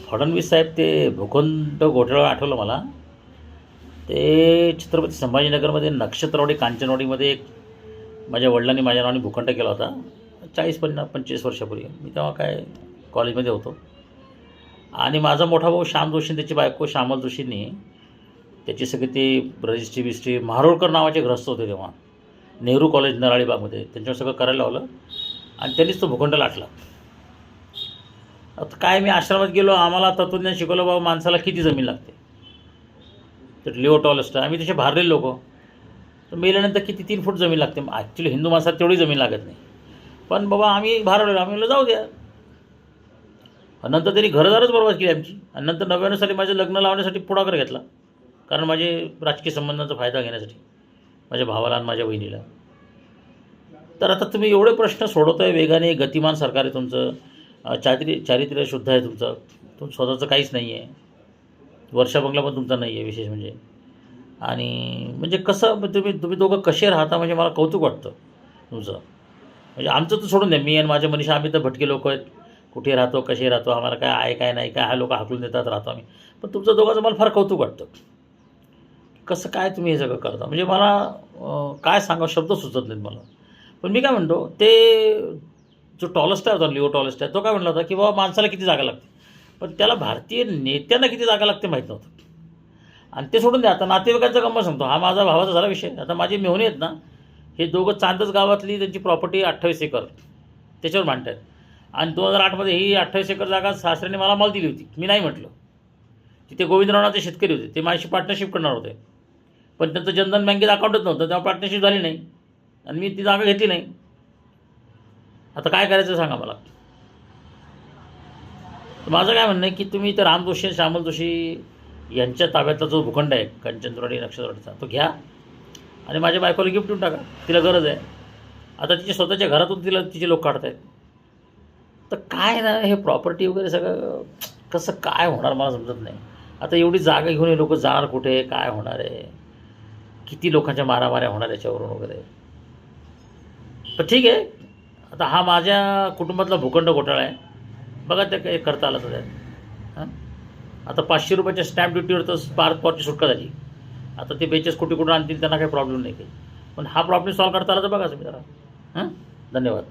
फडणवीस साहेब ते भूखंड घोटाळा आठवलं मला. ते छत्रपती संभाजीनगरमध्ये नक्षत्रवाडी कांचनवाडीमध्ये एक माझ्या वडिलांनी माझ्या नावाने भूखंड केला होता 40-25 वर्षापूर्वी. मी तेव्हा काय कॉलेजमध्ये होतो. आणि माझा मोठा भाऊ श्याम जोशी त्याची बायको श्यामल जोशींनी त्याची सगळी ती रजिस्ट्री बिस्ट्री महारोळकर नावाचे ग्रस्त होते तेव्हा नेहरू कॉलेज नराळीबागमध्ये, त्यांच्यावर सगळं करायला लावलं आणि त्यांनीच तो भूखंड लाटला. आता काय मी आश्रमात गेलो, आम्हाला तत्त्वज्ञान शिकवलं बाबा माणसाला किती जमीन लागते. तर लिओ टॉलस्टॉय आम्ही तसे भारलेले लोक, तर मेल्यानंतर किती 3 फूट जमीन लागते. ॲक्च्युली हिंदू माणसाला तेवढी जमीन लागत नाही, पण बाबा आम्ही भारवलेलो, आम्ही म्हणलं जाऊ द्या. नंतर त्यांनी घरदारच बरोबर केली आमची. आणि नंतर 99 साली माझं लग्न लावण्यासाठी पुढाकार घेतला, कारण माझे राजकीय संबंधांचा फायदा घेण्यासाठी माझ्या भावाला आणि माझ्या बहिणीला. तर आता तुम्ही एवढे प्रश्न सोडवताय वेगाने, गतिमान सरकार आहे तुमचं, चारित्र्य शुद्ध आहे तुमचं, स्वतःचं काहीच नाही आहे, वर्षा बंगला पण तुमचा नाही आहे विशेष म्हणजे. आणि म्हणजे कसं तुम्ही दोघं कसे राहता म्हणजे मला कौतुक वाटतं तुमचं. म्हणजे आमचं तर सोडून द्या, मी आणि माझ्या मनीषा आम्ही तर भटके लोक आहेत, कुठे राहतो कसे राहतो आम्हाला काय आहे काय नाही काय, हा लोक हाकलून देतात राहतो आम्ही. पण तुमचं दोघांचं मला फार कौतुक वाटतं. कसं काय तुम्ही हे सगळं करता म्हणजे मला काय सांगा शब्द सुचत नाहीत मला. पण मी काय म्हणतो, ते जो टॉलस्टॉय होता लिओ टॉलस्टॉय, तो काय म्हटला होता की बाबा माणसाला किती जागा लागते, पण त्याला भारतीय नेत्यांना किती जागा लागते माहीत नव्हतं. आणि ते सोडून द्या, आता नातेवाईकांचा गंमत सांगतो. हा माझा भावाचा झाला विषय. आता माझे मेहुणे आहेत ना, हे दोघं चांदच गावातली त्यांची प्रॉपर्टी 28 एकर त्याच्यावर मांडत आहेत. आणि 2008मध्ये ही 28 एकर जागा सासऱ्याने मला दिली होती. मी नाही म्हटलं. तिथे गोविंदरावनाचे शेतकरी होते, ते माझी पार्टनरशिप करणार होते, पण त्यांचं जनधन बँकेत अकाउंटच नव्हतं, तेव्हा पार्टनरशिप झाली नाही आणि मी ती जागा घेतली नाही. आता काय करायचं सांगा मला. तर माझं काय म्हणणं आहे की तुम्ही तर राम जोशी आणि श्यामल जोशी यांच्या ताब्यातला जो भूखंड आहे कंचनवाडी नक्षत्रवाडीचा, तो घ्या आणि माझ्या बायकोला गिफ्ट देऊन टाका. तिला गरज आहे. आता तिच्या स्वतःच्या घरातून तिचे लोक काढत आहेत. तर काय ना हे प्रॉपर्टी वगैरे सगळं कसं काय होणार मला समजत नाही. आता एवढी जागा घेऊन हे लोक जाणार कुठे, काय होणार आहे, किती लोकांच्या मारामाऱ्या होणार याच्यावरून वगैरे. पण ठीक आहे, आता हा माझ्या कुटुंबातला भूखंड घोटाळा आहे. बघा ते काही करता आलं तर त्यात. हां, आता 500 रुपयाच्या स्टॅम्प ड्युटीवर तर पारची सुटका झाली. आता ते 42 कोटी कुठून आणतील त्यांना काही प्रॉब्लेम नाही काही. पण हा प्रॉब्लेम सॉल्व्ह करता आला तर बघा तुम्ही जरा. हां, धन्यवाद.